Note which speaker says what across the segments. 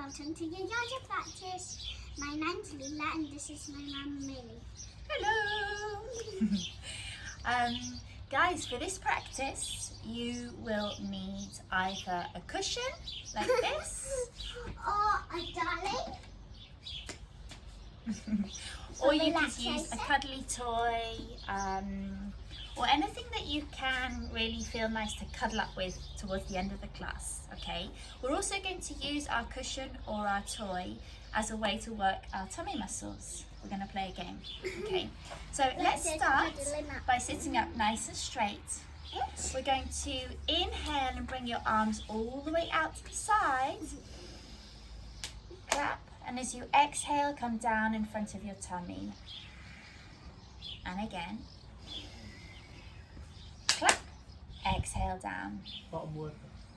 Speaker 1: welcome to your yoga practice. My name's Lila and this is my mum Millie.
Speaker 2: Hello! Guys, for this practice you will need either a cushion like this
Speaker 1: Or a dolly.
Speaker 2: or you could use a cuddly toy or anything that you can really feel nice to cuddle up with towards the end of the class. Okay, we're also going to use our cushion or our toy as a way to work our tummy muscles. We're going to play a game. Okay, so let's start by sitting up nice and straight. We're going to inhale and bring your arms all the way out to the side. Clap, and as you exhale, come down in front of your tummy. And again. Clap, exhale down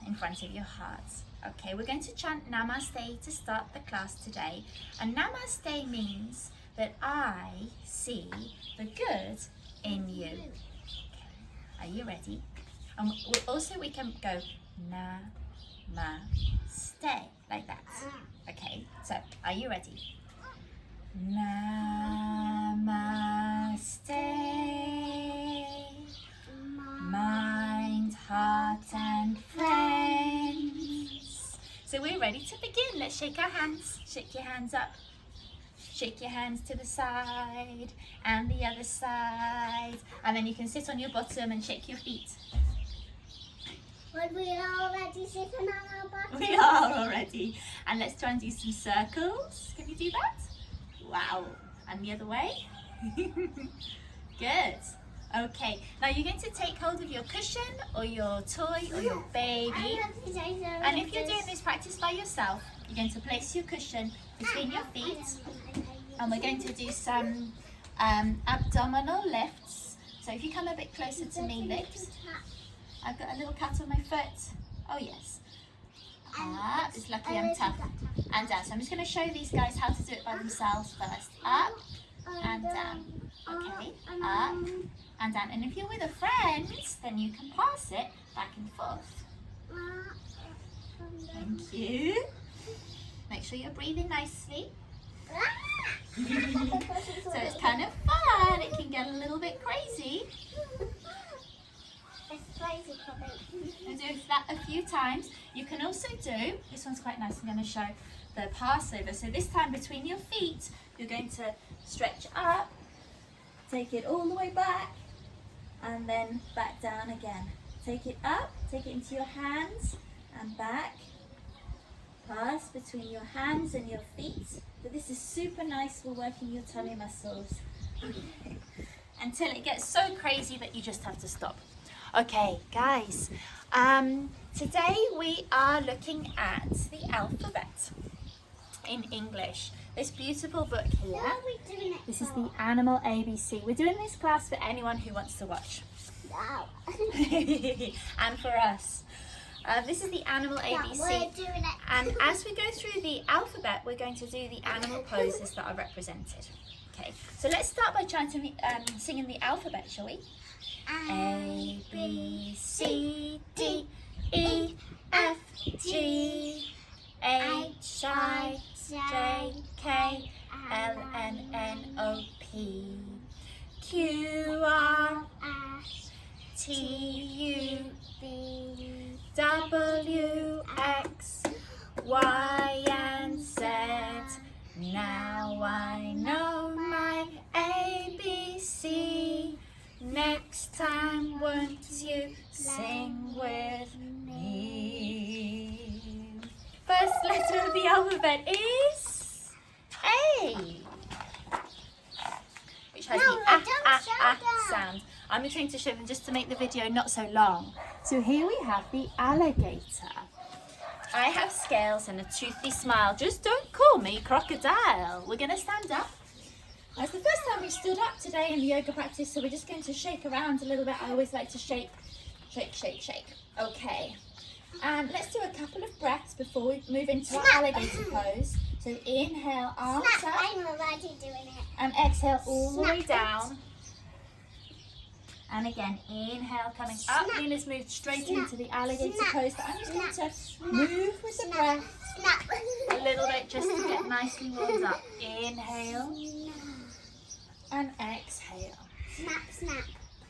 Speaker 2: in front of your heart. Okay, we're going to chant Namaste to start the class today. And Namaste means that I see the good in you. Okay, are you ready? And we can go Namaste like that. Okay, so are you ready? Namaste. Mind, heart and friends. So we're ready to begin. Let's shake our hands. Shake your hands up. Shake your hands to the side and the other side. And then you can sit on your bottom and shake your feet.
Speaker 1: But we are already sitting on our bottom.
Speaker 2: We are already. And let's try and do some circles. Can you do that? Wow. And the other way. Good. Okay, now you're going to take hold of your cushion or your toy or your baby. And if you're doing this practice by yourself, you're going to place your cushion between your feet. And we're going to do some abdominal lifts. So if you come a bit closer to me, lift. I've got a little cat on my foot. Oh yes. Up, it's lucky I'm tough. And down. So I'm just going to show these guys how to do it by themselves first. Up and down. Okay, up and down. And if you're with a friend, then you can pass it back and forth. Thank you. Make sure you're breathing nicely. So it's kind of fun. It can get a little bit crazy.
Speaker 1: It's crazy for me.
Speaker 2: And do that a few times. You can also do, this one's quite nice, I'm going to show the passover. So this time between your feet, you're going to stretch up, take it all the way back, and then back down again. Take it up, take it into your hands, and back. Pass between your hands and your feet. So this is super nice for working your tummy muscles. Until it gets so crazy that you just have to stop. Okay, guys, today we are looking at the alphabet in English. This beautiful book here.
Speaker 1: What are we doing it
Speaker 2: This is the Animal ABC. We're doing this class for anyone who wants to watch.
Speaker 1: Wow.
Speaker 2: And for us. This is the Animal ABC.
Speaker 1: We're doing it.
Speaker 2: And as we go through the alphabet, we're going to do the animal poses that are represented. Okay, so let's start by chanting, singing the alphabet, shall we? A, B, C, D, E, F, G, H, I, J, K, L, M, N, O, P, Q, R,
Speaker 1: S,
Speaker 2: T, U,
Speaker 1: B,
Speaker 2: W, X, Y, and Z. Now I know my ABC. Next time, won't you sing with me? First letter of the alphabet is A, which has the sound. I'm trying to show them just to make the video not so long. So here we have the alligator. I have scales and a toothy smile. Just don't call me crocodile. We're going to stand up. It's the first time we stood up today in the yoga practice, so we're just going to shake around a little bit. I always like to shake, shake, shake, shake. Okay. And let's do a couple of breaths before we move into our alligator pose. So inhale, arms up.
Speaker 1: I'm already doing it.
Speaker 2: And exhale all the way down. And again, inhale, coming up.
Speaker 1: Snap.
Speaker 2: Lila's moved straight
Speaker 1: Snap.
Speaker 2: into the alligator
Speaker 1: Snap.
Speaker 2: pose. But I'm just going
Speaker 1: Snap.
Speaker 2: to move with the breath
Speaker 1: Snap.
Speaker 2: a little bit just to get nicely warmed up. Inhale and exhale.
Speaker 1: Snap, snap.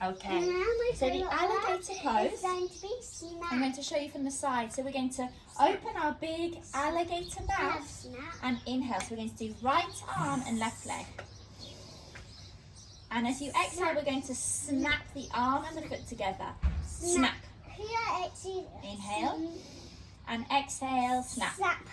Speaker 2: Okay,
Speaker 1: Now my
Speaker 2: so the
Speaker 1: favourite
Speaker 2: alligator
Speaker 1: word
Speaker 2: pose,
Speaker 1: is going to be snap.
Speaker 2: I'm going to show you from the side. So we're going to open our big alligator mouth
Speaker 1: Snap.
Speaker 2: and inhale. So we're going to do right arm and left leg. And as you exhale, we're going to snap the arm and the foot together. Snap.
Speaker 1: Here it's
Speaker 2: Inhale. And exhale, snap.
Speaker 1: Snap.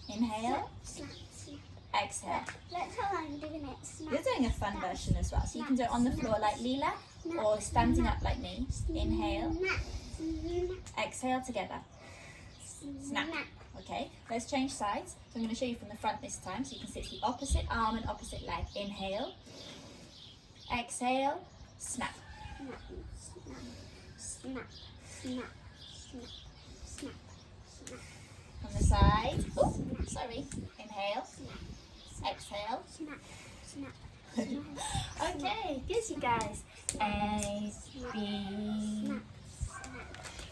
Speaker 2: Inhale,
Speaker 1: Snap, snap.
Speaker 2: exhale.
Speaker 1: That's how I'm doing it. Snap.
Speaker 2: You're doing a fun version as well. So you can do it on the floor like Lila or standing up like me. Inhale,
Speaker 1: Snap. Snap.
Speaker 2: exhale together. Snap. Okay, let's change sides. So I'm going to show you from the front this time so you can see it's the opposite arm and opposite leg. Inhale, exhale, snap.
Speaker 1: Snap. Snap. Snap. Snap. Snap.
Speaker 2: From the side. Oh, sorry. Inhale, exhale.
Speaker 1: Snap. Snap.
Speaker 2: Okay, good you guys. A, B.
Speaker 1: Snap.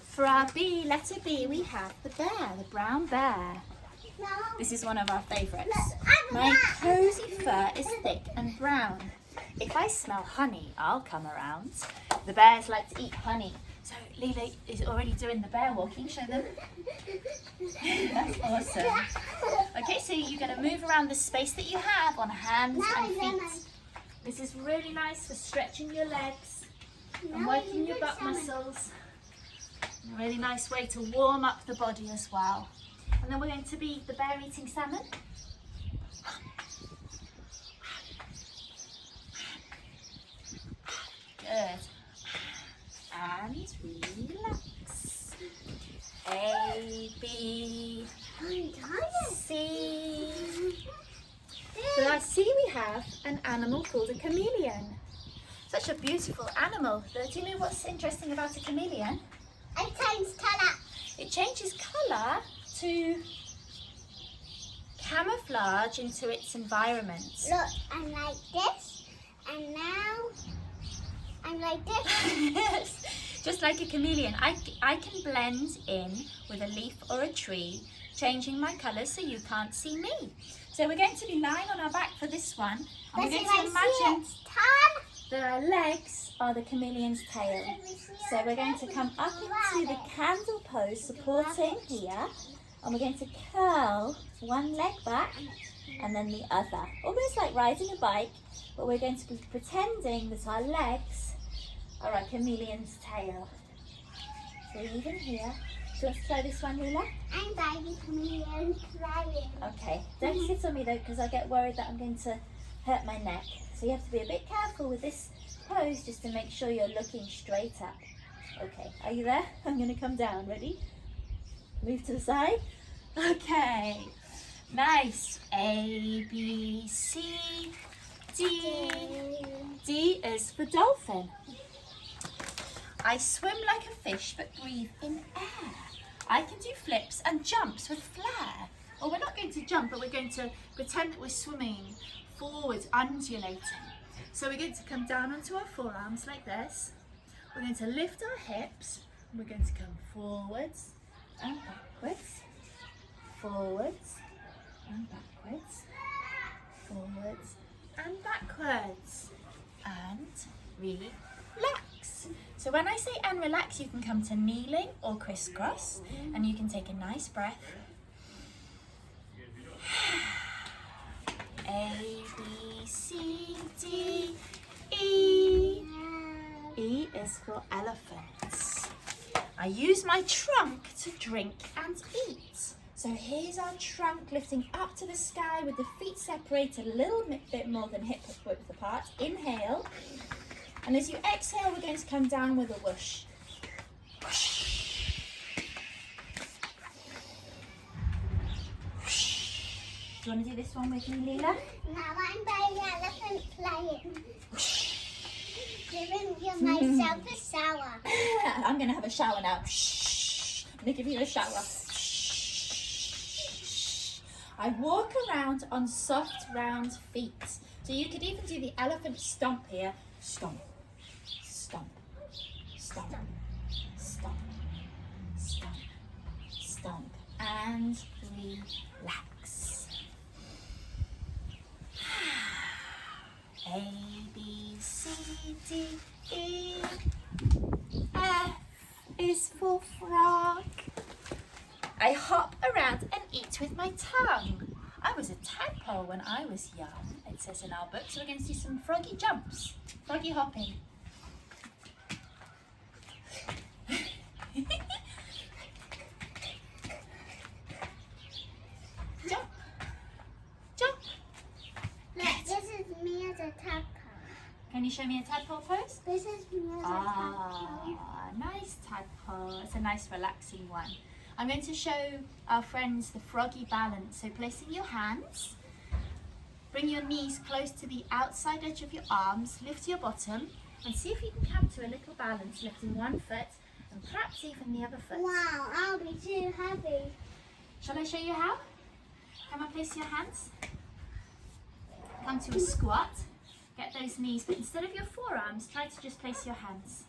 Speaker 2: For our B, letter B, we have the bear, the brown bear.
Speaker 1: No.
Speaker 2: This is one of our favourites.
Speaker 1: I'm
Speaker 2: My
Speaker 1: back.
Speaker 2: cosy fur is thick and brown. If I smell honey, I'll come around. The bears like to eat honey. So Lila is already doing the bear walking. Show them. That's awesome. Okay, so you're going to move around the space that you have on hands and feet. This is really nice for stretching your legs and working your butt muscles. A really nice way to warm up the body as well. And then we're going to be the bear eating salmon. Good. And relax. A, B, C. So I see we have an animal called a chameleon. Such a beautiful animal. Do you know what's interesting about a chameleon?
Speaker 1: I changed colour.
Speaker 2: It changes colour to camouflage into its environment.
Speaker 1: Look, I'm like this, and now I'm like this.
Speaker 2: Just like a chameleon, I can blend in with a leaf or a tree, changing my colours so you can't see me. So we're going to be lying on our back for this one, and we're going to imagine that our legs are the chameleon's tail. So we're going to come up into the candle pose, supporting here, and we're going to curl one leg back and then the other. Almost like riding a bike, but we're going to be pretending that our legs are a chameleon's tail. So even here. Do you want to try this one, Lila?
Speaker 1: I'm baby chameleon crying.
Speaker 2: Okay, don't sit on me though, because I get worried that I'm going to hurt my neck. So you have to be a bit careful with this pose just to make sure you're looking straight up. Okay, are you there? I'm going to come down. Ready? Move to the side. Okay, nice. A, B, C, D. D is for dolphin. I swim like a fish but breathe in air. I can do flips and jumps with flair. Or we're not going to jump, but we're going to pretend that we're swimming forwards, undulating. So we're going to come down onto our forearms like this. We're going to lift our hips. We're going to come forwards and backwards. Forwards and backwards. Forwards and backwards. And relax. So when I say and relax, you can come to kneeling or crisscross, and you can take a nice breath. A, B, C, D, E. E is for elephants. I use my trunk to drink and eat. So here's our trunk lifting up to the sky with the feet separated a little bit more than hip width apart. Inhale. And as you exhale, we're going to come down with a whoosh. Whoosh. Whoosh. Do you want to do this one with me, Lila?
Speaker 1: Now I'm baby elephant playing.
Speaker 2: Whoosh.
Speaker 1: Giving myself a shower.
Speaker 2: I'm going to have a shower now. Shh. I'm going to give you a shower. I walk around on soft, round feet. So you could even do the elephant stomp here. Stomp. stomp, stomp, stomp, stomp, stomp, and relax. A, B, C, D, E, F is for frog. I hop around and eat with my tongue. I was a tadpole when I was young, it says in our book, so we're going to do some froggy jumps, froggy hopping. Jump, jump.
Speaker 1: Look, this is me as a tadpole.
Speaker 2: Can you show me a tadpole pose?
Speaker 1: This is me as a tadpole.
Speaker 2: Nice tadpole. It's a nice relaxing one. I'm going to show our friends the froggy balance. So placing your hands, bring your knees close to the outside edge of your arms, lift your bottom, and see if you can come to a little balance, lifting one foot and perhaps even the other foot.
Speaker 1: Wow, I'll be too heavy.
Speaker 2: Shall I show you how? Come and place your hands. Come to a squat. Get those knees, but instead of your forearms, try to just place your hands.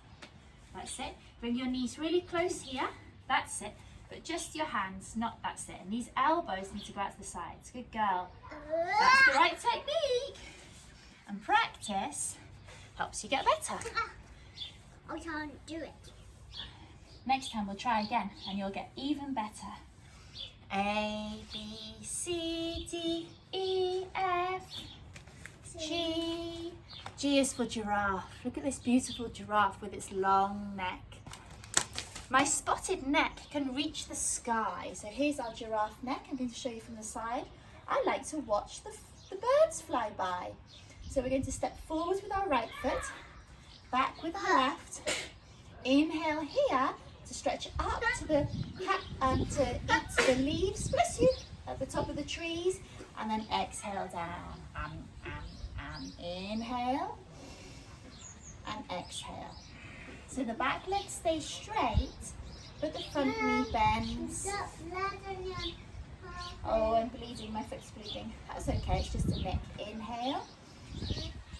Speaker 2: That's it. Bring your knees really close here. That's it. But just your hands, not that's it. And these elbows need to go out to the sides. Good girl. That's the right technique. And practice helps you get better.
Speaker 1: I can't do it.
Speaker 2: Next time we'll try again and you'll get even better. A, B, C, D, E, F, G. G is for giraffe. Look at this beautiful giraffe with its long neck. My spotted neck can reach the sky. So here's our giraffe neck. I'm going to show you from the side. I like to watch the birds fly by. So we're going to step forward with our right foot, back with our left. Inhale here to stretch up to the to eat the leaves, bless you, at the top of the trees, and then exhale down. Inhale and exhale. So the back leg stays straight, but the front knee bends. Oh, I'm bleeding, my foot's bleeding. That's okay, it's just a nick. Inhale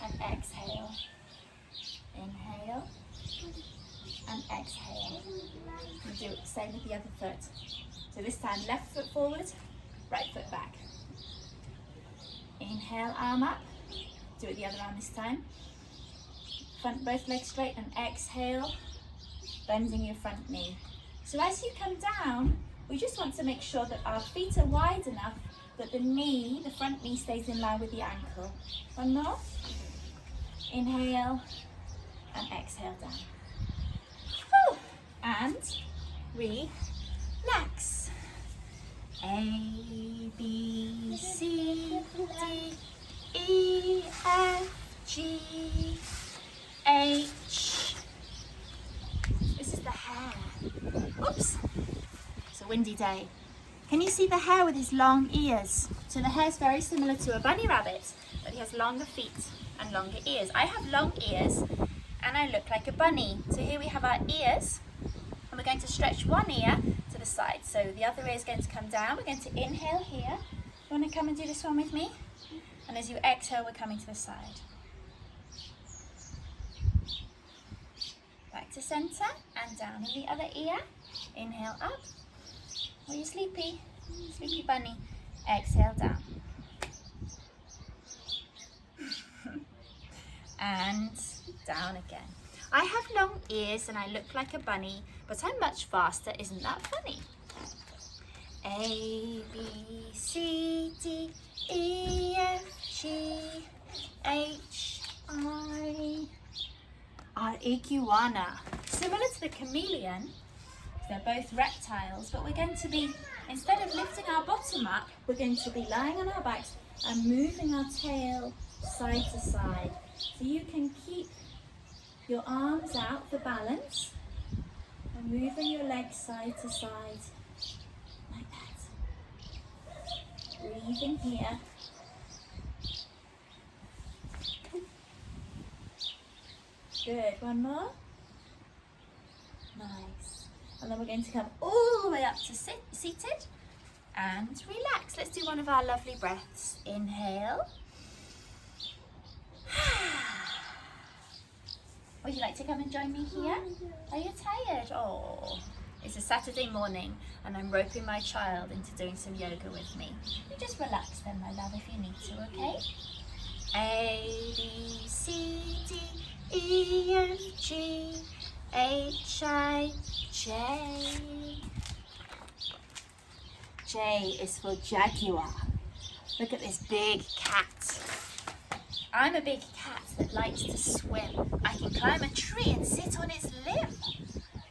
Speaker 2: and exhale. Inhale and exhale. And do it the same with the other foot. So this time, left foot forward, right foot back. Inhale, arm up. Do it the other arm this time. Front, both legs straight, and exhale, bending your front knee. So as you come down, we just want to make sure that our feet are wide enough that the front knee stays in line with the ankle. One more. Inhale and exhale down. Whew. And relax. A, B, C, D, E, F, G, H. This is the hare. Oops. It's a windy day. Can you see the hare with his long ears? So the hare is very similar to a bunny rabbit, but he has longer feet and longer ears. I have long ears and I look like a bunny. So here we have our ears, and we're going to stretch one ear to the side. So the other ear is going to come down. We're going to inhale here. You want to come and do this one with me? And as you exhale, we're coming to the side. Back to center and down in the other ear. Inhale up. Are you sleepy? Sleepy bunny. Exhale down. And down again. I have long ears and I look like a bunny, but I'm much faster. Isn't that funny? A, B, C, D, E, F, G, H, I. Our iguana. Similar to the chameleon, they're both reptiles, but we're going to be, instead of lifting our bottom up, we're going to be lying on our backs and moving our tail side to side. So you can keep your arms out for balance and moving your legs side to side like that. Breathing here. Good, one more. Nice. And then we're going to come all the way up to seated and relax. Let's do one of our lovely breaths. Inhale. Would you like to come and join me here? Are you tired? Oh, it's a Saturday morning and I'm roping my child into doing some yoga with me. You just relax then, my love, if you need to, okay? A, B, C, D, E, F, G, H, I, J. J is for jaguar. Look at this big cat. I'm a big cat that likes to swim. I can climb a tree and sit on its limb.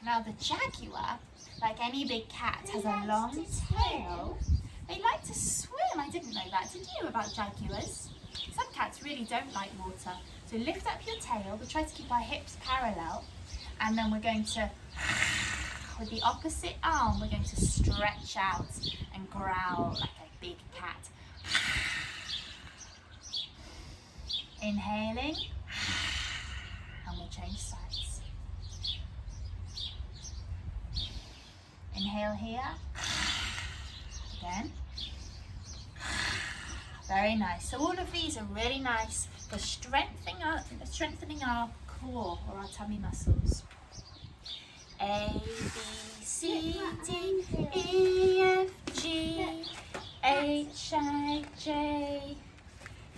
Speaker 2: Now the jaguar, like any big cat, has a long tail. They like to swim. I didn't know that. Did you, about jaguars? Some cats really don't like water. So lift up your tail. We'll try to keep our hips parallel. And then we're going to, with the opposite arm, we're going to stretch out and growl like a big cat. Inhaling, and we'll change sides. Inhale here, again. Very nice. So all of these are really nice for strengthening our core or our tummy muscles. A, B, C, D, E, F, G, H, I, J,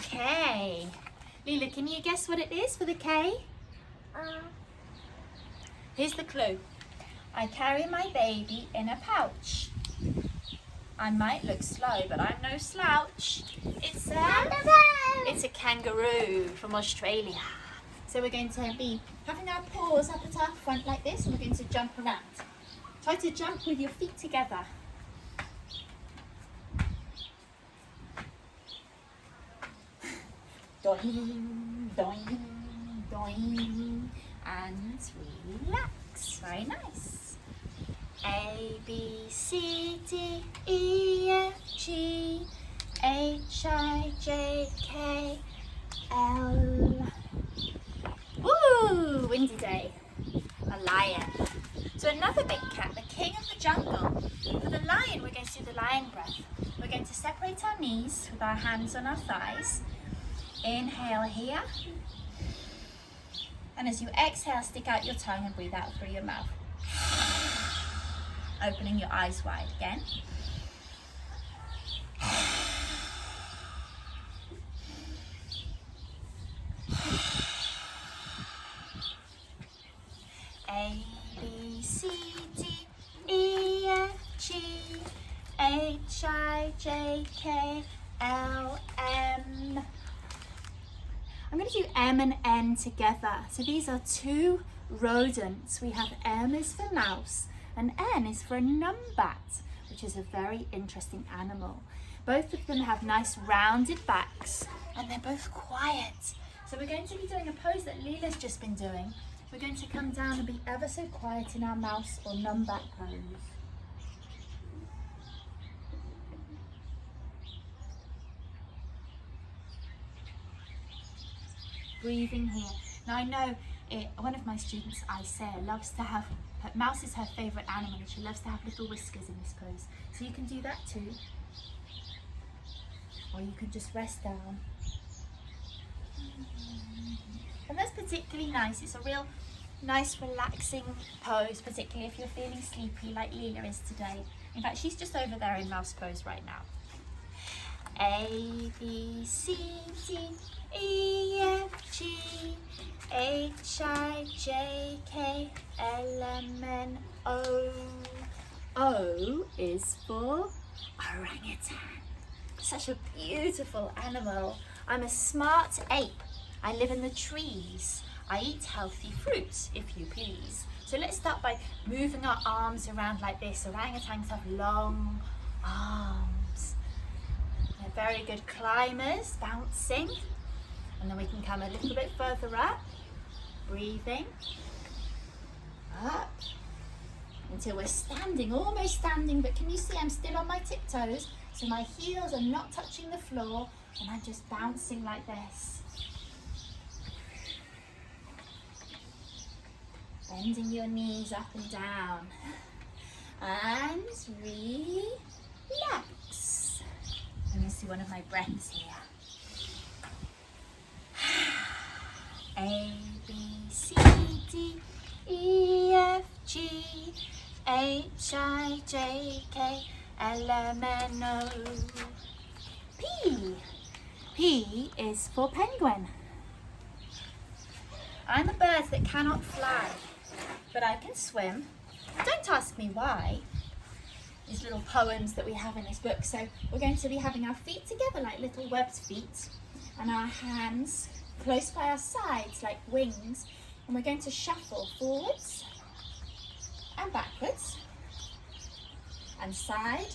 Speaker 2: K. Lila, can you guess what it is for the K? Here's the clue. I carry my baby in a pouch. I might look slow, but I'm no slouch. It's a kangaroo from Australia. So we're going to be having our paws up at our front like this, and we're going to jump around. Try to jump with your feet together. Doing, doing, doing, and relax. Very nice. A, B, C, D, E, F, G, H, I, J, K, L. Woo! Windy day. A lion. So another big cat, the king of the jungle. For the lion, we're going to do the lion breath. We're going to separate our knees with our hands on our thighs. Inhale here, and as you exhale, stick out your tongue and breathe out through your mouth. Opening your eyes wide again. A, B, C, D, E, F, G, H, I, J, K, L, M. I'm going to do M and N together. So these are two rodents. We have M is for mouse and N is for a numbat, which is a very interesting animal. Both of them have nice rounded backs and they're both quiet. So we're going to be doing a pose that Lila's just been doing. We're going to come down and be ever so quiet in our mouse or numbat pose. Breathing here. Now I know one of my students, Isaiah, loves to have, mouse is her favourite animal and she loves to have little whiskers in this pose. So you can do that too. Or you can just rest down. And that's particularly nice. It's a real nice relaxing pose, particularly if you're feeling sleepy like Lila is today. In fact, she's just over there in mouse pose right now. A, B, C, D, E, F, G, H, I, J, K, L, M, N, O. O is for orangutan. Such a beautiful animal. I'm a smart ape. I live in the trees. I eat healthy fruits, if you please. So let's start by moving our arms around like this. Orangutans have long arms. They're very good climbers, bouncing. And then we can come a little bit further up, breathing up until we're standing, almost standing, but can you see I'm still on my tiptoes? So my heels are not touching the floor and I'm just bouncing like this. Bending your knees up and down. And relax. Let me see one of my breaths here. A, B, C, D, E, F, G, H, I, J, K, L, M, N, O, P. P is for penguin. I'm a bird that cannot fly, but I can swim. Don't ask me why. These little poems that we have in this book. So we're going to be having our feet together like little webbed feet and our hands close by our sides like wings, and we're going to shuffle forwards and backwards and side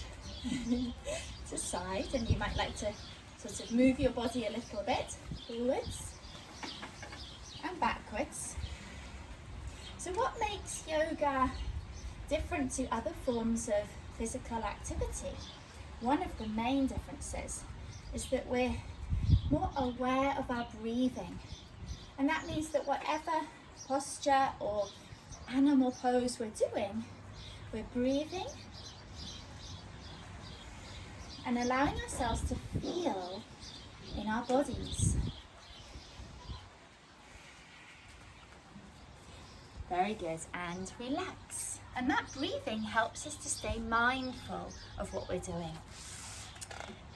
Speaker 2: to side, and you might like to sort of move your body a little bit forwards and backwards. So what makes yoga different to other forms of physical activity? One of the main differences is that we're more aware of our breathing, and that means that whatever posture or animal pose we're doing, we're breathing and allowing ourselves to feel in our bodies. Very good, and relax. And that breathing helps us to stay mindful of what we're doing.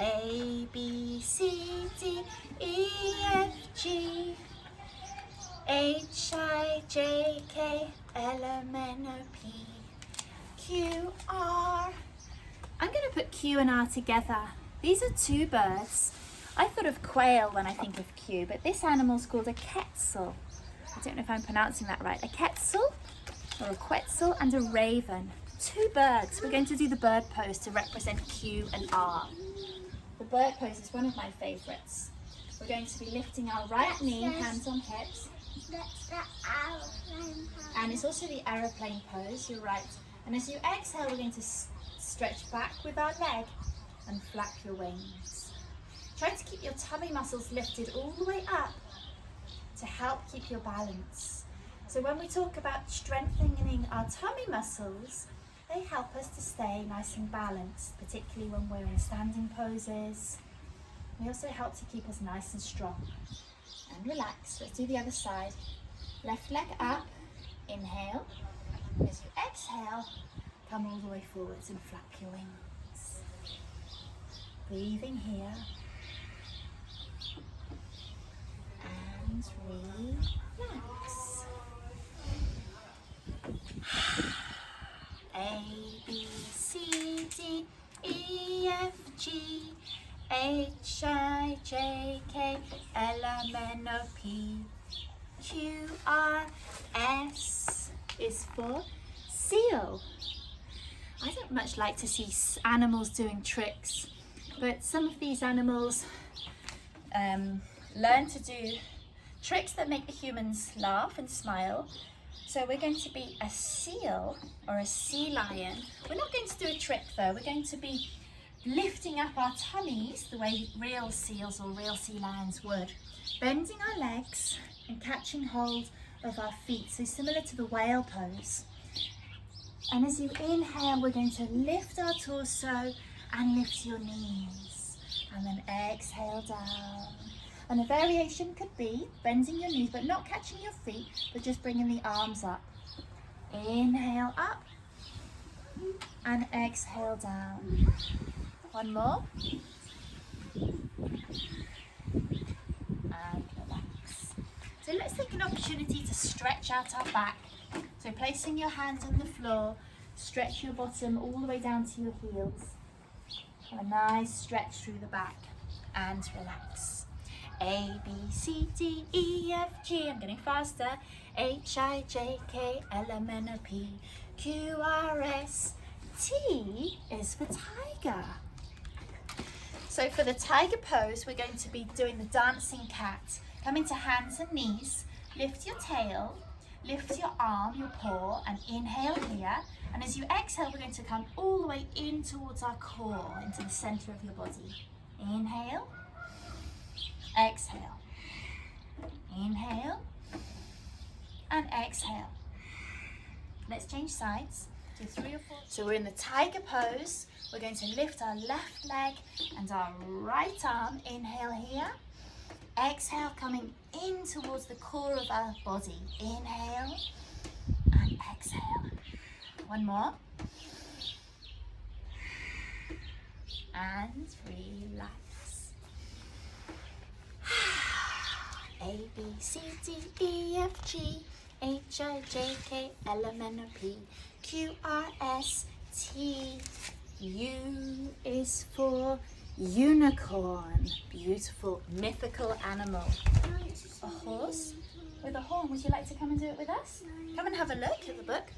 Speaker 2: A, B, C, D, E, F, G, H, I, J, K, L, M, N, O, P, Q, R. I'm going to put Q and R together. These are two birds. I thought of quail when I think of Q, but this animal's called a quetzal. I don't know if I'm pronouncing that right. A quetzal or a quetzal and a raven. Two birds. We're going to do the bird pose to represent Q and R. The bird pose is one of my favourites. We're going to be lifting our right knee, hands on hips.
Speaker 1: That's the aeroplane pose.
Speaker 2: And it's also the aeroplane pose, you're right. And as you exhale, we're going to stretch back with our leg and flap your wings. Try to keep your tummy muscles lifted all the way up to help keep your balance. So when we talk about strengthening our tummy muscles, they help us to stay nice and balanced, particularly when we're in standing poses. They also help to keep us nice and strong. And relax. Let's do the other side. Left leg up, inhale. And as you exhale, come all the way forwards and flap your wings. Breathing here. And relax. A, B, C, D, E, F, G, H, I, J, K, L, M, N, O, P, Q, R, S is for seal. I don't much like to see animals doing tricks, but some of these animals learn to do tricks that make the humans laugh and smile. So we're going to be a seal or a sea lion. We're not going to do a trick though. We're going to be lifting up our tummies the way real seals or real sea lions would. Bending our legs and catching hold of our feet. So similar to the whale pose. And as you inhale, we're going to lift our torso and lift your knees. And then exhale down. And a variation could be bending your knees, but not catching your feet, but just bringing the arms up. Inhale up and exhale down. One more. And relax. So let's take an opportunity to stretch out our back. So placing your hands on the floor, stretch your bottom all the way down to your heels. A nice stretch through the back and relax. A, B, C, D, E, F, G, I'm getting faster. H, I, J, K, L, M, N, O, P, Q, R, S, T is for tiger. So for the tiger pose, we're going to be doing the dancing cat. Come into hands and knees, lift your tail, lift your arm, your paw, and inhale here. And as you exhale, we're going to come all the way in towards our core, into the center of your body. Inhale. Exhale. Inhale and exhale. Let's change sides. Do 3 or 4. So we're in the tiger pose. We're going to lift our left leg and our right arm. Inhale here. exhale, coming in towards the core of our body. Inhale and exhale. One more. And relax. A, B, C, D, E, F, G, H, I, J, K, L, M, N, O, P, Q, R, S, T, U is for unicorn. Beautiful, mythical animal. A horse with a horn. Would you like to come and do it with us? Come and have a look at the book.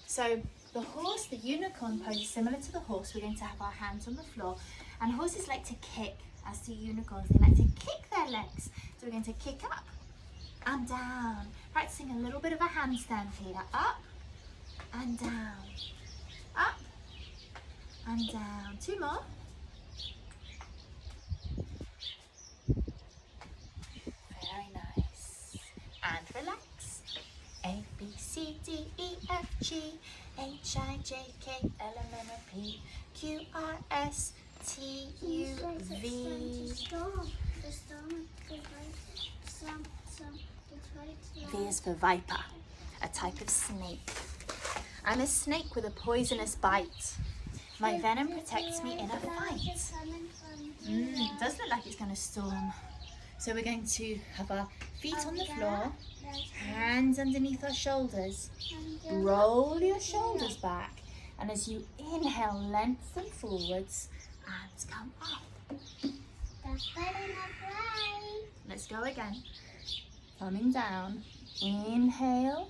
Speaker 2: So the horse, the unicorn pose is similar to the horse. We're going to have our hands on the floor. And horses like to kick, as do unicorns. They like to kick their legs. So we're going to kick up and down. Practicing a little bit of a handstand here. Up and down. Up and down. Two more. Very nice. And relax. A, B, C, D, E, F, G, H, I, J, K, L, M, N, O, P, Q, R, S, T, U, V. V is for viper, a type of snake. I'm a snake with a poisonous bite. My venom protects me in a fight. It does look like it's going to storm. So we're going to have our feet on the floor, hands underneath our shoulders. Roll your shoulders back. And as you inhale, lengthen forwards and come up. Let's go again. Coming down. Inhale.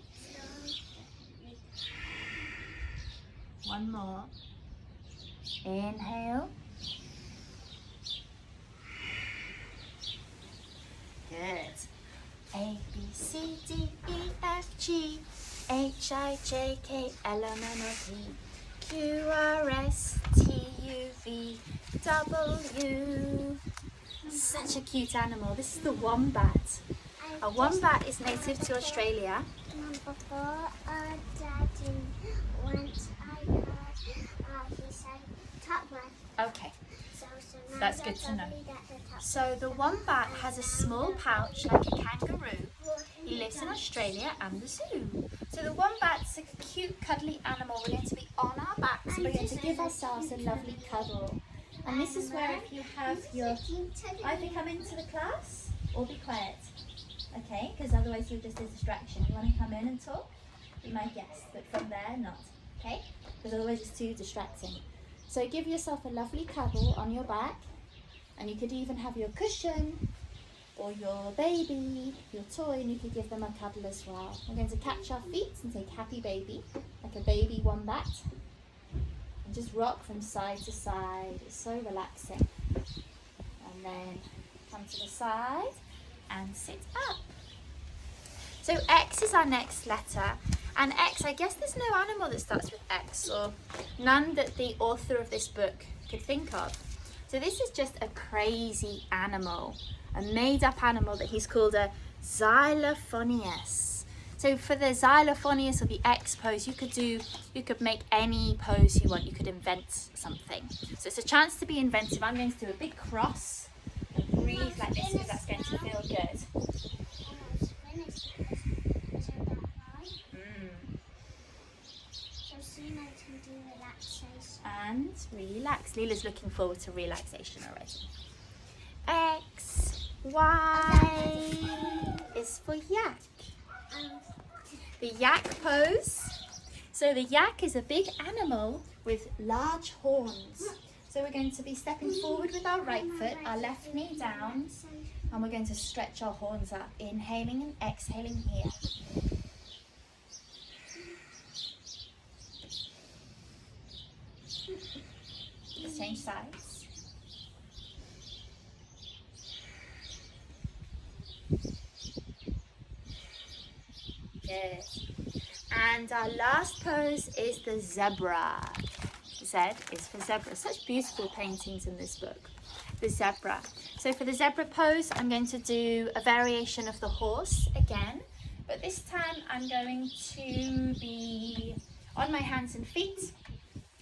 Speaker 2: One more. Inhale. Good. A, B, C, D, E, F, G, H, I, J, K, L, M, N, O, P, Q, R, S, T, U, V, W. Such a cute animal. This is the wombat. A wombat is native to Australia.
Speaker 1: Before Daddy once I heard he said top one.
Speaker 2: Okay,
Speaker 1: So now
Speaker 2: that's good to know.
Speaker 1: probably got the top
Speaker 2: So the wombat has a small pouch like a kangaroo. He lives in Australia and the zoo. So the wombat's a cute, cuddly animal. We're going to be on our backs. We're going to give ourselves a lovely cuddle. And this is where if you have your, either come into the class or be quiet. Okay, because otherwise you're just a distraction. You want to come in and talk? Be my guest, but from there, not. Okay? Because otherwise it's too distracting. So give yourself a lovely cuddle on your back. And you could even have your cushion or your baby, your toy, and you could give them a cuddle as well. We're going to catch our feet and take happy baby, like a baby wombat. And just rock from side to side. It's so relaxing. And then come to the side and sit up. So X is our next letter. And X, I guess there's no animal that starts with X, or none that the author of this book could think of. So this is just a crazy animal, a made-up animal that he's called a xylophonius. So for the xylophonius or the X pose, you could make any pose you want. You could invent something. So it's a chance to be inventive. I'm going to do a big cross and breathe like this because that's going to feel good. And relax. Lila's looking forward to relaxation already. X, Y is for yak. The yak pose. So the yak is a big animal with large horns. So we're going to be stepping forward with our right foot, our left knee down, and we're going to stretch our horns up, inhaling and exhaling here. Let's change sides. Good. And our last pose is the zebra. Z is for zebra. Such beautiful paintings in this book. The zebra. So for the zebra pose, I'm going to do a variation of the horse again. But this time I'm going to be on my hands and feet.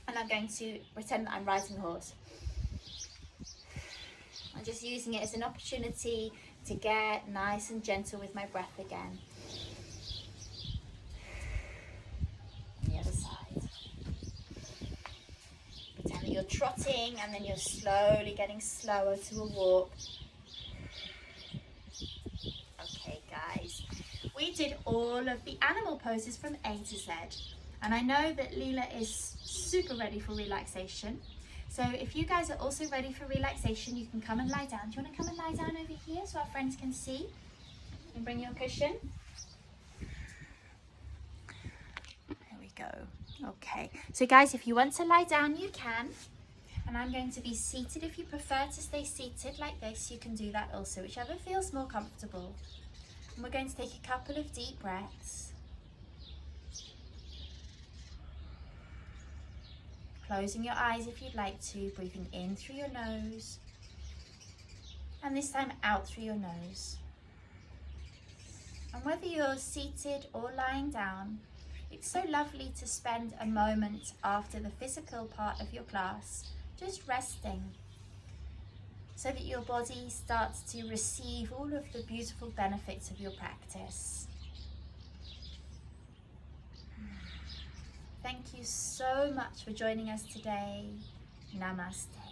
Speaker 2: And I'm going to pretend that I'm riding a horse. I'm just using it as an opportunity to get nice and gentle with my breath again. On the other side. Pretend that you're trotting and then you're slowly getting slower to a walk. Okay, guys. We did all of the animal poses from A to Z. And I know that Lila is super ready for relaxation. So if you guys are also ready for relaxation, you can come and lie down. Do you want to come and lie down over here so our friends can see? And bring your cushion. There we go. Okay. So guys, if you want to lie down, you can. And I'm going to be seated. If you prefer to stay seated like this, you can do that also, whichever feels more comfortable. And we're going to take a couple of deep breaths. Closing your eyes if you'd like to, breathing in through your nose, and this time out through your nose. And whether you're seated or lying down, it's so lovely to spend a moment after the physical part of your class just resting, so that your body starts to receive all of the beautiful benefits of your practice. Thank you so much for joining us today. Namaste.